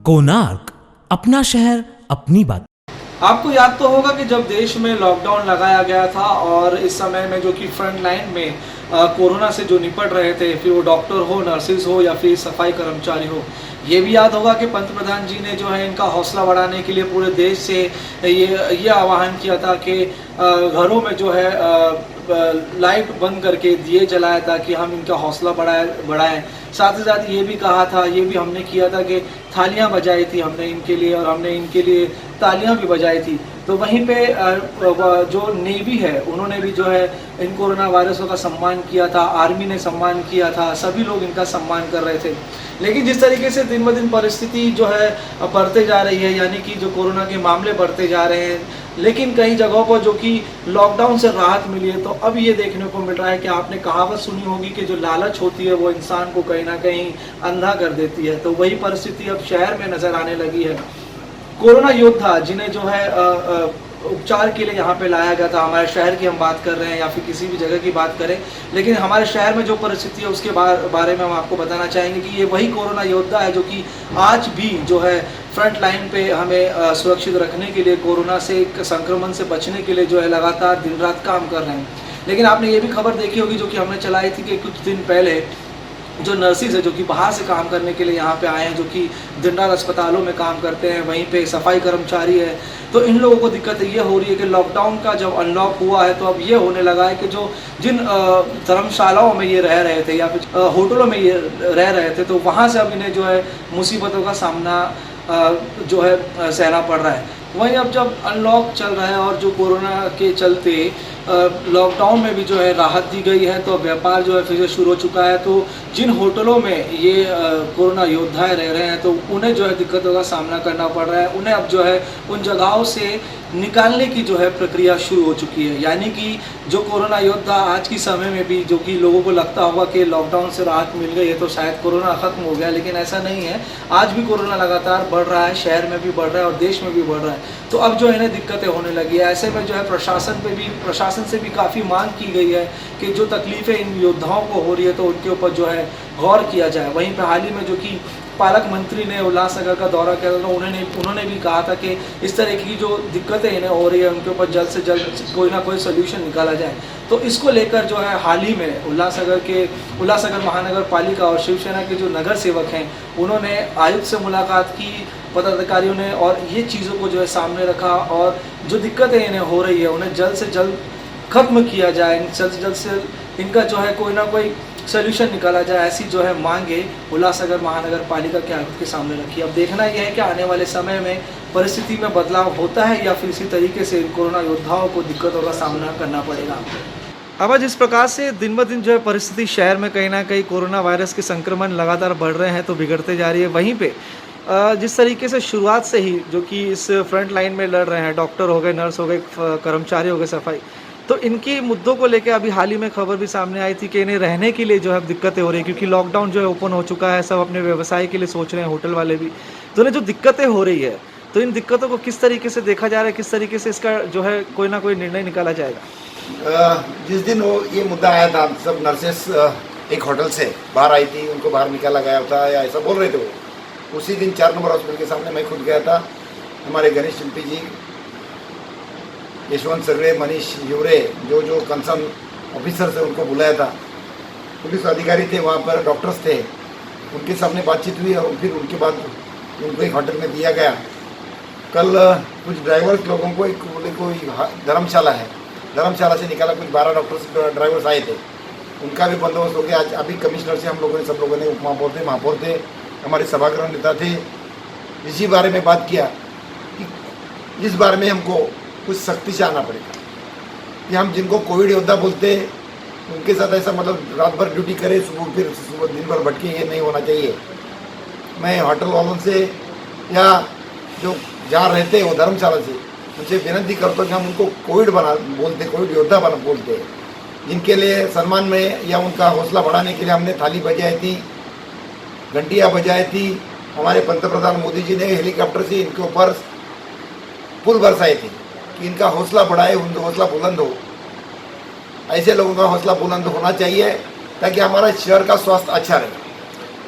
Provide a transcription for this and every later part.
कोणार्क, अपना शहर अपनी बात। आपको याद तो होगा कि जब देश में लॉकडाउन लगाया गया था और इस समय में जो कि फ्रंट लाइन में कोरोना से जो निपट रहे थे, फिर वो डॉक्टर हो, नर्सिस हो या फिर सफाई कर्मचारी हो, ये भी याद होगा कि पंतप्रधान जी ने जो है इनका हौसला बढ़ाने के लिए पूरे देश से ये आह्वान किया था कि घरों में जो है लाइट बंद करके दिए जलाया ताकि हम इनका हौसला बढ़ाएं। साथ ही साथ ये भी कहा था, ये भी हमने किया था कि थालियां बजाई थी हमने इनके लिए और हमने इनके लिए तालियां भी बजाई थी। तो वहीं पे जो नेवी है उन्होंने भी जो है इन कोरोना वायरसों का सम्मान किया था, आर्मी ने सम्मान किया था, सभी लोग इनका सम्मान कर रहे थे। लेकिन जिस तरीके से दिन ब दिन परिस्थिति जो है बढ़ते जा रही है, यानी कि जो कोरोना के मामले बढ़ते जा रहे हैं, लेकिन कई जगहों पर जो कि लॉकडाउन से राहत मिली है, तो अब ये देखने को मिल रहा है कि आपने कहावत सुनी होगी कि जो लालच होती है वो इंसान को कहीं ना कहीं अंधा कर देती है। तो वही परिस्थिति अब शहर में नज़र आने लगी है। कोरोना योद्धा जिन्हें जो है उपचार के लिए यहाँ पे लाया गया था, हमारे शहर की हम बात कर रहे हैं या फिर किसी भी जगह की बात करें, लेकिन हमारे शहर में जो परिस्थिति है उसके बारे में हम आपको बताना चाहेंगे कि ये वही कोरोना योद्धा है जो कि आज भी जो है फ्रंट लाइन पे हमें सुरक्षित रखने के लिए, कोरोना से संक्रमण से बचने के लिए जो है लगातार दिन रात काम कर रहे हैं। लेकिन आपने ये भी खबर देखी होगी जो कि हमने चलाई थी कि कुछ दिन पहले जो नर्सिस है जो कि बाहर से काम करने के लिए यहाँ पे आए हैं, जो कि दिन रात अस्पतालों में काम करते हैं, वहीं पे सफाई कर्मचारी है, तो इन लोगों को दिक्कत ये हो रही है कि लॉकडाउन का जब अनलॉक हुआ है तो अब ये होने लगा है कि जो जिन धर्मशालाओं में ये रह रहे थे या फिर होटलों में ये रह रहे थे, तो वहाँ से अब इन्हें जो है मुसीबतों का सामना जो है सहना पड़ रहा है। वहीं अब जब अनलॉक चल रहा है और जो कोरोना के चलते लॉकडाउन में भी जो है राहत दी गई है, तो व्यापार जो है फिर से शुरू हो चुका है। तो जिन होटलों में ये कोरोना योद्धाएं रह रहे हैं तो उन्हें जो है दिक्कतों का सामना करना पड़ रहा है। उन्हें अब जो है उन जगहों से निकालने की जो है प्रक्रिया शुरू हो चुकी है। यानी कि जो कोरोना योद्धा आज की समय में भी, जो कि लोगों को लगता होगा कि लॉकडाउन से राहत मिल गई है तो शायद कोरोना ख़त्म हो गया, लेकिन ऐसा नहीं है। आज भी कोरोना लगातार बढ़ रहा है, शहर में भी बढ़ रहा है और देश में भी बढ़ रहा है। तो अब जो है इन्हें दिक्कतें होने लगी है। ऐसे में जो है प्रशासन से भी काफ़ी मांग की गई है कि जो तकलीफ़ें इन योद्धाओं को हो रही है तो उनके ऊपर जो है गौर किया जाए। वहीं पर हाल ही में जो कि पालक मंत्री ने उल्लासनगर का दौरा किया था, उन्होंने भी कहा था कि इस तरह की जो दिक्कतें इन्हें हो रही है उनके ऊपर जल्द से जल्द कोई ना कोई सोल्यूशन निकाला जाए। तो इसको लेकर जो है हाल ही में उल्लासनगर महानगर पालिका और शिवसेना के जो नगर सेवक हैं उन्होंने आयुक्त से मुलाकात की, पदाधिकारियों ने, और ये चीज़ों को जो है सामने रखा और जो दिक्कतें इन्हें हो रही है उन्हें जल्द से जल्द ख़त्म किया जाए, जल्द से इनका जो है कोई ना कोई सोल्यूशन निकाला जाए, ऐसी जो है मांगे उल्लासनगर महानगर पालिका के आयुक्त के सामने रखी। अब देखना यह है कि आने वाले समय में परिस्थिति में बदलाव होता है या फिर इसी तरीके से कोरोना योद्धाओं को दिक्कतों का सामना करना पड़ेगा। अब जिस प्रकार से दिन ब दिन जो है परिस्थिति शहर में कहीं ना कहीं कोरोना वायरस के संक्रमण लगातार बढ़ रहे हैं तो बिगड़ते जा रही है, वहीं पे जिस तरीके से शुरुआत से ही जो कि इस फ्रंट लाइन में लड़ रहे हैं, डॉक्टर हो गए, नर्स हो गए, कर्मचारी हो गए सफाई, तो इनकी मुद्दों को लेकर अभी हाल ही में खबर भी सामने आई थी कि इन्हें रहने के लिए जो है दिक्कतें हो रही है, क्योंकि लॉकडाउन जो है ओपन हो चुका है, सब अपने व्यवसाय के लिए सोच रहे हैं, होटल वाले भी। तो इन्हें जो दिक्कतें हो रही है तो इन दिक्कतों को किस तरीके से देखा जा रहा है, किस तरीके से इसका जो है कोई ना कोई निर्णय निकाला जाएगा। जिस दिन वो ये मुद्दा आया था, सब नर्सेस एक होटल से बाहर आई थी, उनको बाहर निकाला गया था या ऐसा बोल रहे थे वो, उसी दिन 4 नंबर हॉस्पिटल के सामने मैं खुद गया था। हमारे गणेश शिल्पी जी, यशवंत सगड़े, मनीष युवरे, जो कंसर्न ऑफिसर से उनको बुलाया था, पुलिस अधिकारी थे वहाँ पर, डॉक्टर्स थे, उनके सामने बातचीत हुई और फिर उनके बाद उनको एक होटल में दिया गया। कल कुछ ड्राइवर्स लोगों को कोई धर्मशाला है, धर्मशाला से निकाला, कुछ 12 डॉक्टर्स ड्राइवर्स आए थे, उनका भी बंदोबस्त हो गया। आज अभी कमिश्नर से हम लोगों ने, सब लोगों ने, उप महापौर थे, हमारे सभागृह नेता थे, इसी बारे में बात किया कि इस बारे में हमको कुछ सख्ती से आना पड़ेगा कि हम जिनको कोविड योद्धा बोलते हैं उनके साथ ऐसा मतलब रात भर ड्यूटी करें, सुबह दिन भर भटके, ये नहीं होना चाहिए। मैं होटल वालों से या जो जहाँ रहते हैं वो धर्मशाला से उनसे विनती करता हूँ कि हम उनको कोविड योद्धा बोलते हैं, जिनके लिए सम्मान में या उनका हौसला बढ़ाने के लिए हमने थाली बजाई थी, घंटियाँ बजाई थी। हमारे पंतप्रधान मोदी जी ने हेलीकॉप्टर से इनके ऊपर फूल बरसाए थे कि इनका हौसला बढ़ाए, उनका हौसला बुलंद हो। ऐसे लोगों का हौसला बुलंद होना चाहिए ताकि हमारा शहर का स्वास्थ्य अच्छा रहे।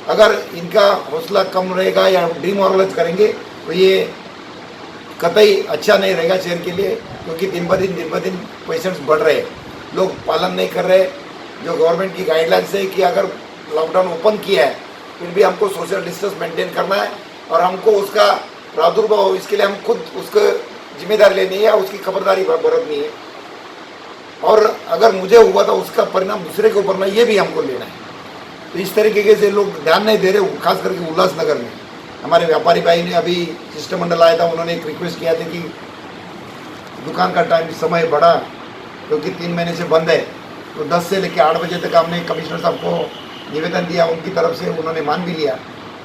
अगर इनका हौसला कम रहेगा या डिमोरलाइज करेंगे तो ये कतई अच्छा नहीं रहेगा शहर के लिए, क्योंकि दिन ब दिन पेशेंट्स बढ़ रहे हैं, लोग पालन नहीं कर रहे। जो गवर्नमेंट की गाइडलाइंस है कि अगर लॉकडाउन ओपन किया है फिर भी हमको सोशल डिस्टेंस मेंटेन करना है और हमको उसका प्रादुर्भाव हो इसके लिए हम खुद उसको जिम्मेदारी लेनी है, उसकी खबरदारी बरतनी है। और अगर मुझे हुआ तो उसका परिणाम दूसरे के ऊपर ना, ये भी हमको लेना है। तो इस तरीके से लोग ध्यान नहीं दे रहे, खास करके उल्लासनगर में। हमारे व्यापारी भाई ने अभी शिष्टमंडल आया था, उन्होंने एक रिक्वेस्ट किया था कि दुकान का टाइम समय बढ़ा क्योंकि 3 महीने से बंद है, तो 10 से लेकर 8 बजे तक हमने कमिश्नर साहब को निवेदन दिया, उनकी तरफ से उन्होंने मान भी लिया।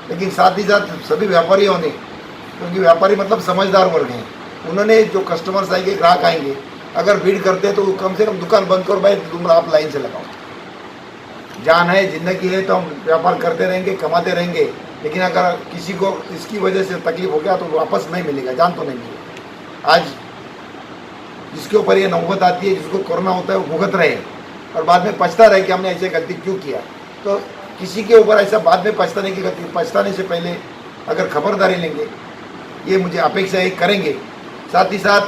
लेकिन साथ ही साथ सभी व्यापारियों ने, क्योंकि व्यापारी मतलब समझदार वर्ग हैं, उन्होंने जो कस्टमर्स आएंगे, ग्राहक आएंगे, अगर भीड़ करते तो कम से कम दुकान बंद करो भाई, तुम आप लाइन से लगाओ। जान है, जिंदगी है, तो हम व्यापार करते रहेंगे, कमाते रहेंगे, लेकिन अगर किसी को इसकी वजह से तकलीफ हो गया तो वापस नहीं मिलेगा, जान तो नहीं मिलेगा। आज जिसके ऊपर ये नौबत आती है, जिसको कोरोना होता है, वो भुगत रहे और बाद में पछता रहे कि हमने ऐसे गलती क्यों किया। तो किसी के ऊपर ऐसा बाद में पछताने की गलती, पछताने से पहले अगर खबरदारी लेंगे, ये मुझे अपेक्षा है करेंगे। साथ ही साथ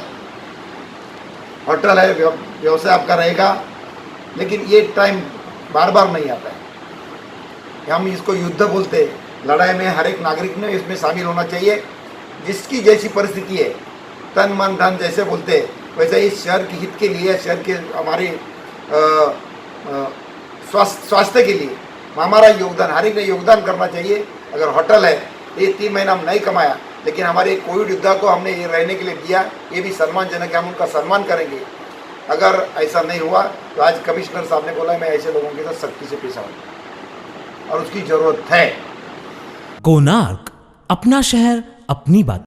होटल है, व्यवसाय आपका रहेगा, लेकिन ये टाइम बार बार नहीं आता है। हम इसको युद्ध बोलते हैं, लड़ाई में हर एक नागरिक ने इसमें शामिल होना चाहिए। जिसकी जैसी परिस्थिति है, तन मन धन जैसे बोलते हैं, वैसे इस शहर के हित के लिए, शहर के हमारे स्वास्थ्य के लिए हमारा योगदान, हर एक ने योगदान करना चाहिए। अगर होटल है, ये 3 महीना हम नहीं कमाया, लेकिन हमारे कोविड योद्धा को हमने ये रहने के लिए दिया, ये भी सम्मानजनक है, हम उनका सम्मान करेंगे। अगर ऐसा नहीं हुआ तो आज कमिश्नर साहब ने बोला, मैं ऐसे लोगों के साथ सख्ती से पेश आऊँगा और उसकी ज़रूरत है। कोणार्क, अपना शहर अपनी बात।